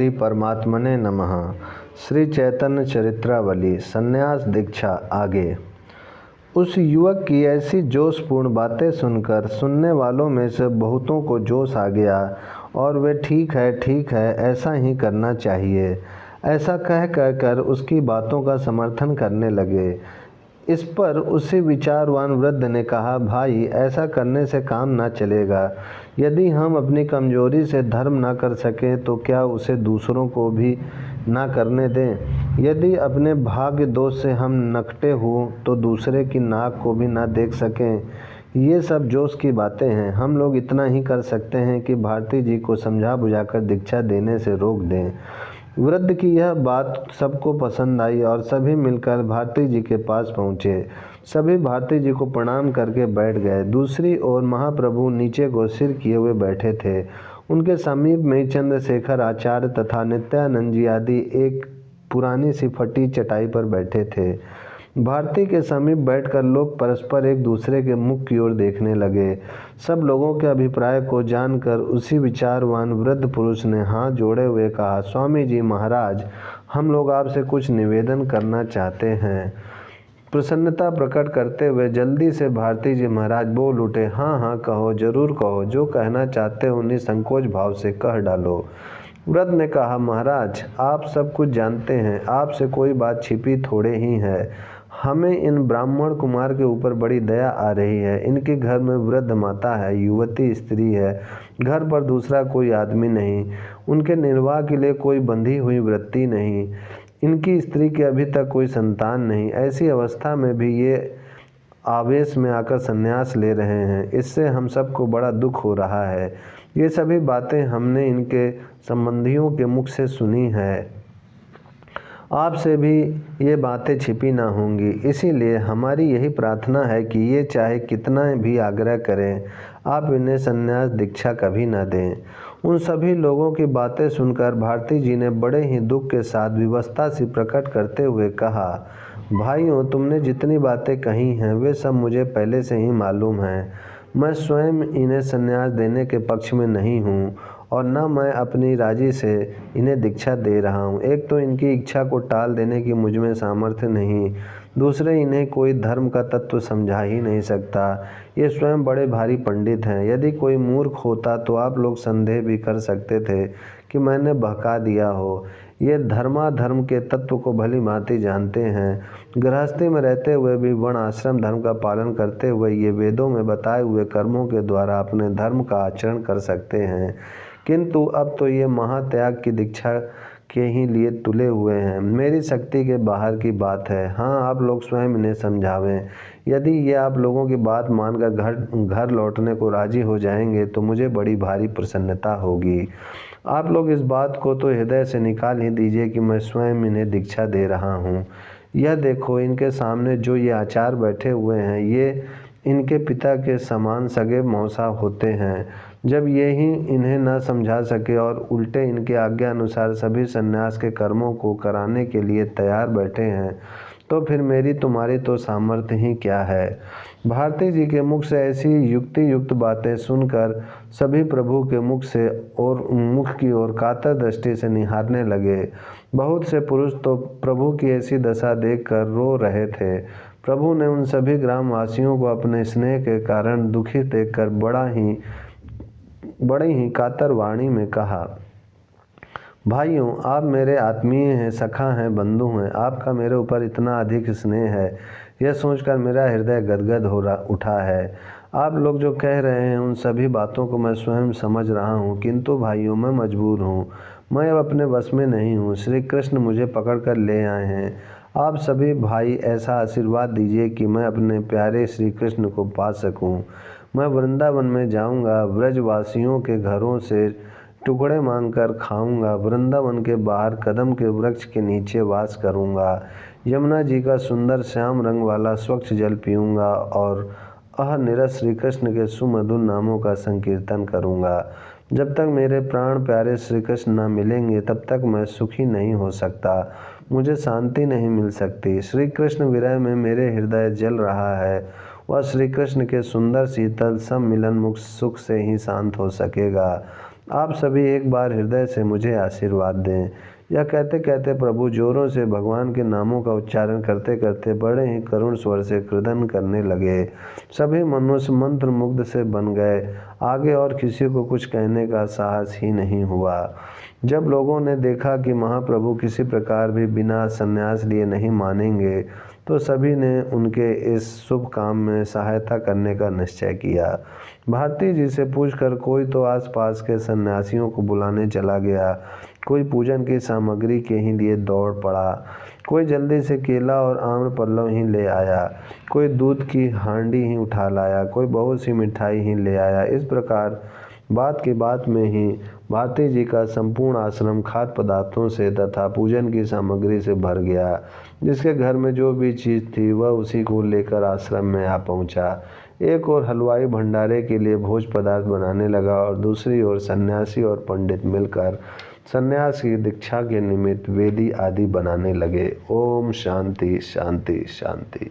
श्री परमात्मने नमः। श्री चैतन्य चरित्रावली संन्यास दीक्षा आगे। उस युवक की ऐसी जोशपूर्ण बातें सुनकर सुनने वालों में से बहुतों को जोश आ गया और वे ठीक है ऐसा ही करना चाहिए ऐसा कह कर उसकी बातों का समर्थन करने लगे। इस पर उसी विचारवान वृद्ध ने कहा, भाई ऐसा करने से काम ना चलेगा। यदि हम अपनी कमजोरी से धर्म ना कर सकें तो क्या उसे दूसरों को भी ना करने दें। यदि अपने भाग्य दोष से हम नकटे हों तो दूसरे की नाक को भी ना देख सकें। ये सब जोश की बातें हैं। हम लोग इतना ही कर सकते हैं कि भारती जी को समझा बुझाकर दीक्षा देने से रोक दें। वृद्ध की यह बात सबको पसंद आई और सभी मिलकर भारती जी के पास पहुँचे। सभी भारती जी को प्रणाम करके बैठ गए। दूसरी ओर महाप्रभु नीचे को सिर किए हुए बैठे थे। उनके समीप में चंद्रशेखर आचार्य तथा नित्यानंद जी आदि एक पुरानी सी फटी चटाई पर बैठे थे। भारती के समीप बैठकर लोग परस्पर एक दूसरे के मुख की ओर देखने लगे। सब लोगों के अभिप्राय को जानकर उसी विचारवान वृद्ध पुरुष ने हाथ जोड़े हुए कहा, स्वामी जी महाराज, हम लोग आपसे कुछ निवेदन करना चाहते हैं। प्रसन्नता प्रकट करते हुए जल्दी से भारती जी महाराज बोल उठे, हाँ कहो, जरूर कहो, जो कहना चाहते हो निसंकोच भाव से कह डालो। वृद्ध ने कहा, महाराज आप सब कुछ जानते हैं, आपसे कोई बात छिपी थोड़े ही है। हमें इन ब्राह्मण कुमार के ऊपर बड़ी दया आ रही है। इनके घर में वृद्ध माता है, युवती स्त्री है, घर पर दूसरा कोई आदमी नहीं, उनके निर्वाह के लिए कोई बंधी हुई वृत्ति नहीं, इनकी स्त्री के अभी तक कोई संतान नहीं। ऐसी अवस्था में भी ये आवेश में आकर संन्यास ले रहे हैं। इससे हम सबको बड़ा दुख हो रहा है। ये सभी बातें हमने इनके संबंधियों के मुख से सुनी है। आपसे भी ये बातें छिपी ना होंगी। इसीलिए हमारी यही प्रार्थना है कि ये चाहे कितना भी आग्रह करें, आप इन्हें संन्यास दीक्षा कभी न दें। उन सभी लोगों की बातें सुनकर भारती जी ने बड़े ही दुख के साथ विवशता सी प्रकट करते हुए कहा, भाइयों, तुमने जितनी बातें कही हैं वे सब मुझे पहले से ही मालूम हैं। मैं स्वयं इन्हें संन्यास देने के पक्ष में नहीं हूँ और न मैं अपनी राजी से इन्हें दीक्षा दे रहा हूँ। एक तो इनकी इच्छा को टाल देने की मुझ में सामर्थ्य नहीं, दूसरे इन्हें कोई धर्म का तत्व समझा ही नहीं सकता। ये स्वयं बड़े भारी पंडित हैं। यदि कोई मूर्ख होता तो आप लोग संदेह भी कर सकते थे कि मैंने बहका दिया हो। ये धर्माधर्म के तत्व को भली भांति जानते हैं। गृहस्थी में रहते हुए भी वर्ण आश्रम धर्म का पालन करते हुए ये वेदों में बताए हुए कर्मों के द्वारा अपने धर्म का आचरण कर सकते हैं, किंतु अब तो ये महात्याग की दीक्षा के ही लिए तुले हुए हैं। मेरी शक्ति के बाहर की बात है। हाँ, आप लोग स्वयं इन्हें समझावें। यदि ये आप लोगों की बात मानकर घर लौटने को राजी हो जाएंगे तो मुझे बड़ी भारी प्रसन्नता होगी। आप लोग इस बात को तो हृदय से निकाल ही दीजिए कि मैं स्वयं इन्हें दीक्षा दे रहा हूँ। यह देखो, इनके सामने जो ये आचार्य बैठे हुए हैं, ये इनके पिता के समान सगे मौसा होते हैं। जब ये ही इन्हें न समझा सके और उल्टे इनके आज्ञा अनुसार सभी सन्यास के कर्मों को कराने के लिए तैयार बैठे हैं, तो फिर मेरी तुम्हारी तो सामर्थ्य ही क्या है। भारती जी के मुख से ऐसी युक्ति युक्त बातें सुनकर सभी प्रभु के मुख से और मुख की ओर कातर दृष्टि से निहारने लगे। बहुत से पुरुष तो प्रभु की ऐसी दशा देखकर रो रहे थे। प्रभु ने उन सभी ग्रामवासियों को अपने स्नेह के कारण दुखी देखकर बड़े ही कातर वाणी में कहा, भाइयों, आप मेरे आत्मीय हैं, सखा हैं, बंधु हैं। आपका मेरे ऊपर इतना अधिक स्नेह है, यह सोचकर मेरा हृदय गदगद हो उठा है। आप लोग जो कह रहे हैं उन सभी बातों को मैं स्वयं समझ रहा हूँ, किंतु भाइयों मैं मजबूर हूँ। मैं अब अपने वश में नहीं हूँ। श्री कृष्ण मुझे पकड़ कर ले आए हैं। आप सभी भाई ऐसा आशीर्वाद दीजिए कि मैं अपने प्यारे श्री कृष्ण को पा सकूँ। मैं वृंदावन में जाऊँगा, ब्रजवासियों के घरों से टुकड़े मांगकर खाऊंगा, वृंदावन के बाहर कदम के वृक्ष के नीचे वास करूंगा, यमुना जी का सुंदर श्याम रंग वाला स्वच्छ जल पीऊंगा और अहनिरस श्री कृष्ण के सुमधुर नामों का संकीर्तन करूंगा। जब तक मेरे प्राण प्यारे श्री कृष्ण न मिलेंगे तब तक मैं सुखी नहीं हो सकता, मुझे शांति नहीं मिल सकती। श्री कृष्ण विरह में मेरे हृदय जल रहा है। वह श्री कृष्ण के सुंदर शीतल सम्मिलन मुख सुख से ही शांत हो सकेगा। आप सभी एक बार हृदय से मुझे आशीर्वाद दें। यह कहते कहते प्रभु जोरों से भगवान के नामों का उच्चारण करते करते बड़े ही करुण स्वर से क्रदन करने लगे। सभी मनुष्य मंत्र मुग्ध से बन गए। आगे और किसी को कुछ कहने का साहस ही नहीं हुआ। जब लोगों ने देखा कि महाप्रभु किसी प्रकार भी बिना संन्यास लिए नहीं मानेंगे, तो सभी ने उनके इस शुभ काम में सहायता करने का निश्चय किया। भारती जी से पूछकर कोई तो आसपास के सन्यासियों को बुलाने चला गया, कोई पूजन की सामग्री के ही लिए दौड़ पड़ा, कोई जल्दी से केला और आम्र पल्लव ही ले आया, कोई दूध की हांडी ही उठा लाया, कोई बहुत सी मिठाई ही ले आया। इस प्रकार बात की बात में ही भारती जी का संपूर्ण आश्रम खाद्य पदार्थों से तथा पूजन की सामग्री से भर गया। जिसके घर में जो भी चीज़ थी वह उसी को लेकर आश्रम में आ पहुंचा। एक और हलवाई भंडारे के लिए भोज पदार्थ बनाने लगा और दूसरी ओर सन्यासी और पंडित मिलकर सन्यास की दीक्षा के निमित्त वेदी आदि बनाने लगे। ओम शांति शांति शांति।